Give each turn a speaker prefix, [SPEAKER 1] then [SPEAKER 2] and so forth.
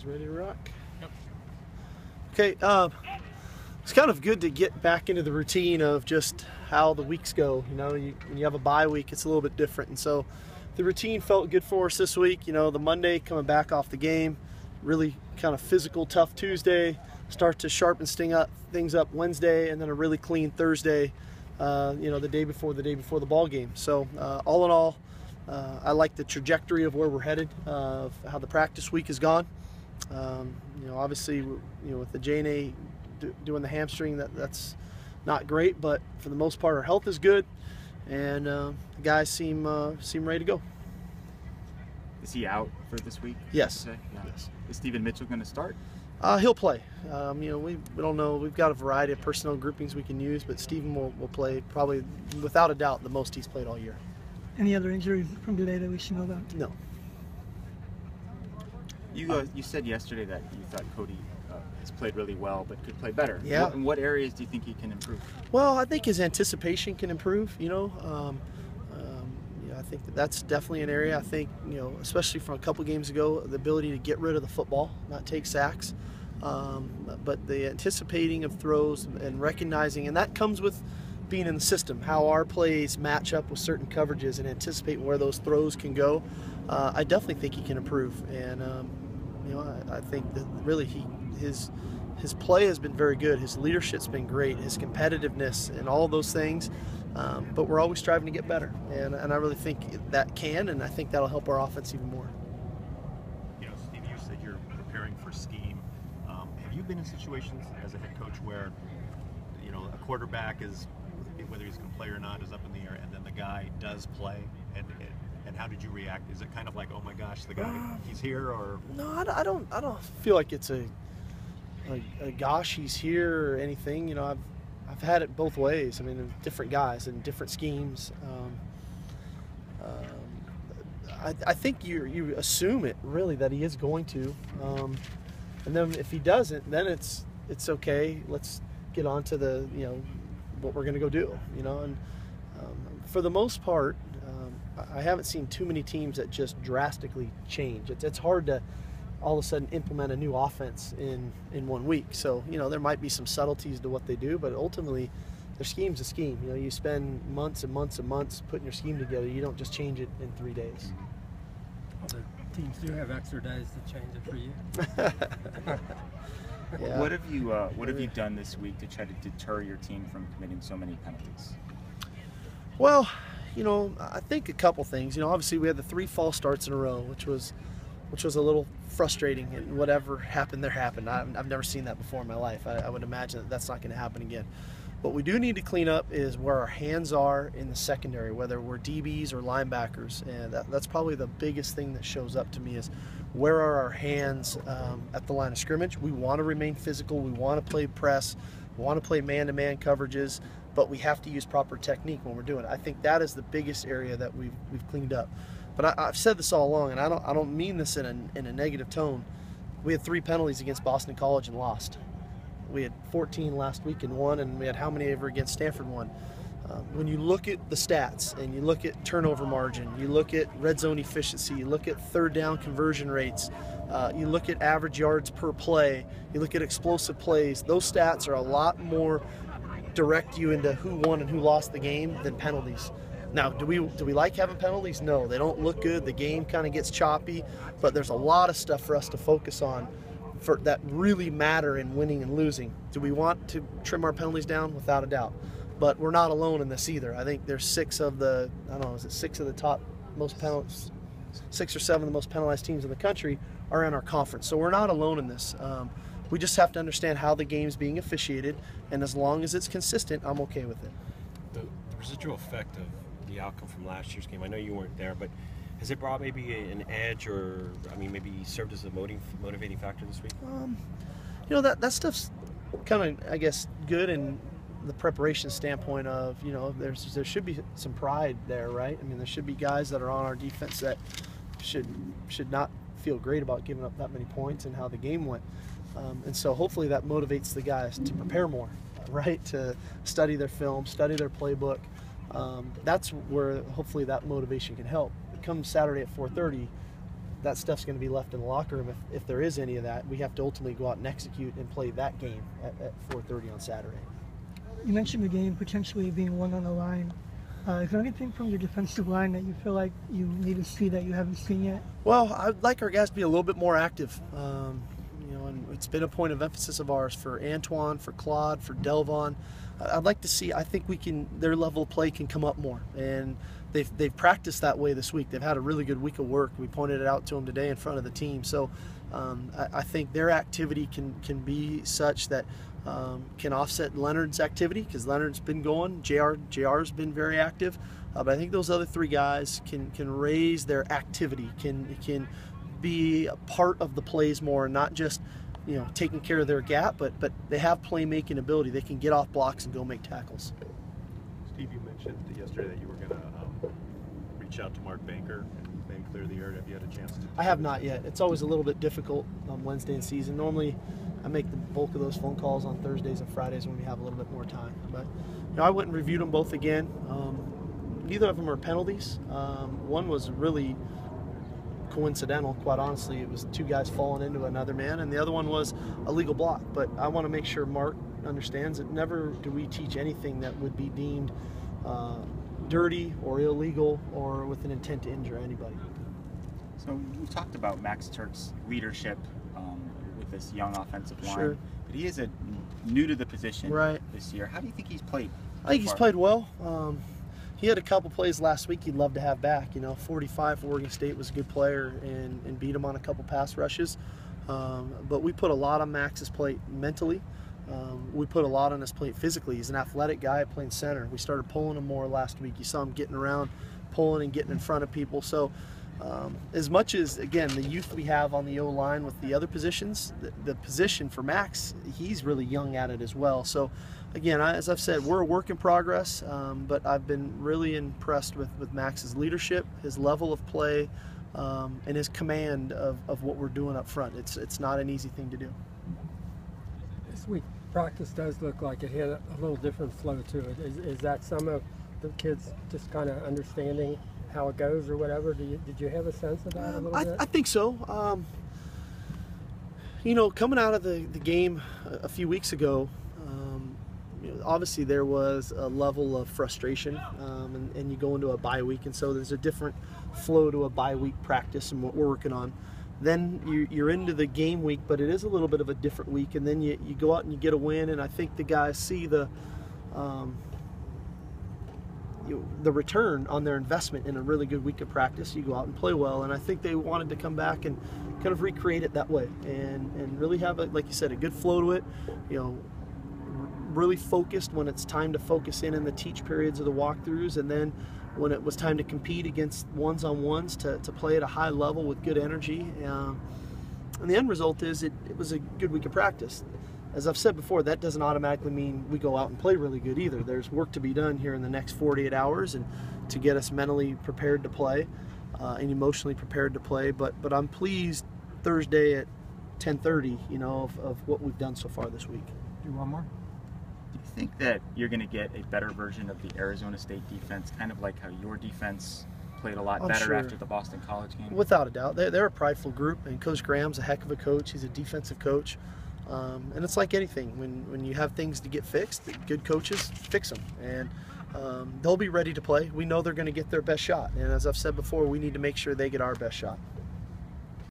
[SPEAKER 1] guys ready to rock?
[SPEAKER 2] Yep.
[SPEAKER 1] Okay, it's kind of good to get back into the routine of just how the weeks go. You know, when you have a bye week, it's a little bit different. And so the routine felt good for us this week. You know, the Monday coming back off the game, really kind of physical, tough Tuesday, start to sharpen things up Wednesday, and then a really clean Thursday, you know, the day before the ball game. So all in all, I like the trajectory of where we're headed, of how the practice week has gone. You know, obviously, you know, with the JNA doing the hamstring, that's not great, but for the most part, our health is good, and the guys seem ready to go.
[SPEAKER 2] Is he out for this week?
[SPEAKER 1] Yes.
[SPEAKER 2] Yeah.
[SPEAKER 1] Yes.
[SPEAKER 2] Is Stephen Mitchell going to start?
[SPEAKER 1] He'll play. You know, we don't know. We've got a variety of personnel groupings we can use, but Stephen will play probably, without a doubt, the most he's played all year.
[SPEAKER 3] Any other injuries from today that we should know about?
[SPEAKER 1] No.
[SPEAKER 2] You said yesterday that you thought Cody has played really well, but could play better.
[SPEAKER 1] Yeah.
[SPEAKER 2] In what areas do you think he can improve?
[SPEAKER 1] Well, I think his anticipation can improve. You know, I think that's definitely an area. I think, you know, especially from a couple games ago, the ability to get rid of the football, not take sacks, but the anticipating of throws and recognizing, and that comes with being in the system, how our plays match up with certain coverages and anticipating where those throws can go. I definitely think he can improve, and you know, I think that really his play has been very good. His leadership's been great. His competitiveness and all those things. But we're always striving to get better, and I really think that can, and I think that'll help our offense even more.
[SPEAKER 4] You know, Steve, you said you're preparing for scheme. Have you been in situations as a head coach where, you know, a quarterback is, whether he's going to play or not, is up in the air, and then the guy does play, and how did you react? Is it kind of like, oh my gosh, the guy, he's here, or?
[SPEAKER 1] No, I don't feel like it's a gosh, he's here or anything. You know, I've had it both ways. I mean, different guys and different schemes. I think you assume it really that he is going to, and then if he doesn't, then it's okay. Let's get on to the, you know, what we're going to go do. You know, and for the most part, I haven't seen too many teams that just drastically change. It's hard to all of a sudden implement a new offense in 1 week. So, you know, there might be some subtleties to what they do, but ultimately their scheme's a scheme. You know, you spend months and months and months putting your scheme together. You don't just change it in 3 days.
[SPEAKER 5] Other teams do have extra days to change it for you.
[SPEAKER 1] Yeah.
[SPEAKER 2] What have you done this week to try to deter your team from committing so many penalties?
[SPEAKER 1] Well, you know, I think a couple things. You know, obviously we had the 3 false starts in a row, which was a little frustrating, and whatever happened there happened. I've never seen that before in my life. I would imagine that that's not going to happen again. What we do need to clean up is where our hands are in the secondary, whether we're DBs or linebackers, and that's probably the biggest thing that shows up to me is where are our hands at the line of scrimmage. We want to remain physical. We want to play press. We want to play man-to-man coverages, but we have to use proper technique when we're doing it. I think that is the biggest area that we've cleaned up. But I've said this all along, and I don't mean this in a negative tone. We had 3 penalties against Boston College and lost. We had 14 last week and won, and we had how many ever against Stanford won. When you look at the stats and you look at turnover margin, you look at red zone efficiency, you look at third down conversion rates, you look at average yards per play, you look at explosive plays, those stats are a lot more direct you into who won and who lost the game than penalties. Now, do we like having penalties? No, they don't look good. The game kind of gets choppy, but there's a lot of stuff for us to focus on that really matter in winning and losing. Do we want to trim our penalties down? Without a doubt. But we're not alone in this either. I think there's 6 of the, I don't know, is it 6 of the top most penalties, 6 or 7 of the most penalized teams in the country are in our conference. So we're not alone in this. We just have to understand how the game's being officiated, and as long as it's consistent, I'm okay with it.
[SPEAKER 4] The residual effect of the outcome from last year's game, I know you weren't there, but has it brought maybe an edge, or I mean maybe served as a motivating factor this week?
[SPEAKER 1] You know, that stuff's kind of, I guess, good in the preparation standpoint of, you know, there should be some pride there, right? I mean, there should be guys that are on our defense that should not feel great about giving up that many points and how the game went. And so hopefully that motivates the guys to prepare more, right? To study their film, study their playbook. That's where hopefully that motivation can help. Come Saturday at 4:30, that stuff's going to be left in the locker room if there is any of that. We have to ultimately go out and execute and play that game at 4:30 on Saturday.
[SPEAKER 3] You mentioned the game potentially being won on the line. Is there anything from your defensive line that you feel like you need to see that you haven't seen yet?
[SPEAKER 1] Well, I'd like our guys to be a little bit more active. And it's been a point of emphasis of ours for Antoine, for Claude, for Delvon. I'd like to see. I think their level of play can come up more, and they've practiced that way this week. They've had a really good week of work. We pointed it out to them today in front of the team. So I think their activity can be such that can offset Leonard's activity, because Leonard's been going. JR's been very active, but I think those other three guys can raise their activity, can be a part of the plays more, and not just taking care of their gap, but they have playmaking ability. They can get off blocks and go make tackles.
[SPEAKER 4] Steve, you mentioned yesterday that you were going to reach out to Mark Banker and maybe clear the air. Have you had a chance to?
[SPEAKER 1] I have not yet. It's always a little bit difficult on Wednesday in season. Normally, I make the bulk of those phone calls on Thursdays and Fridays when we have a little bit more time. But I went and reviewed them both again. Neither of them are penalties. One was really coincidental, quite honestly. It was two guys falling into another man, and the other one was a legal block. But I want to make sure Mark understands that never do we teach anything that would be deemed dirty or illegal or with an intent to injure anybody.
[SPEAKER 2] So we talked about Max Turk's leadership with this young offensive line,
[SPEAKER 1] Sure.
[SPEAKER 2] but he is new to the position
[SPEAKER 1] Right.
[SPEAKER 2] this year. How do you think he's played?
[SPEAKER 1] I think he's played well. He had a couple plays last week he'd love to have back. 45 for Oregon State was a good player and beat him on a couple pass rushes. But we put a lot on Max's plate mentally. We put a lot on his plate physically. He's an athletic guy playing center. We started pulling him more last week. You saw him getting around, pulling and getting in front of people. So as much as, again, the youth we have on the O-line with the other positions, the position for Max, he's really young at it as well. So again, as I've said, we're a work in progress, but I've been really impressed with Max's leadership, his level of play, and his command of what we're doing up front. It's not an easy thing to do.
[SPEAKER 5] This week, practice does look like it had a little different flow to it. Is that some of the kids just kind of understanding how it goes or whatever? Did you have a sense of that a little bit?
[SPEAKER 1] I think so. Coming out of the game a few weeks ago, obviously there was a level of frustration, and you go into a bye week, and so there's a different flow to a bye week practice and what we're working on. Then you're into the game week, but it is a little bit of a different week, and then you go out and you get a win, and I think the guys see the return on their investment in a really good week of practice. You go out and play well, and I think they wanted to come back and kind of recreate it that way and really have, like you said, a good flow to it. Really focused when it's time to focus in the teach periods of the walkthroughs, and then when it was time to compete against ones-on-ones to play at a high level with good energy. And the end result is it was a good week of practice. As I've said before, that doesn't automatically mean we go out and play really good either. There's work to be done here in the next 48 hours and to get us mentally prepared to play and emotionally prepared to play. But I'm pleased Thursday at 10:30, of what we've done so far this week.
[SPEAKER 5] Do one more.
[SPEAKER 2] Do you think that you're going to get a better version of the Arizona State defense, kind of like how your defense played a lot
[SPEAKER 1] I'm
[SPEAKER 2] better
[SPEAKER 1] sure.
[SPEAKER 2] after the Boston College game?
[SPEAKER 1] Without a doubt. They're a prideful group, and Coach Graham's a heck of a coach. He's a defensive coach. And it's like anything. When you have things to get fixed, good coaches fix them. And they'll be ready to play. We know they're going to get their best shot. And as I've said before, we need to make sure they get our best shot.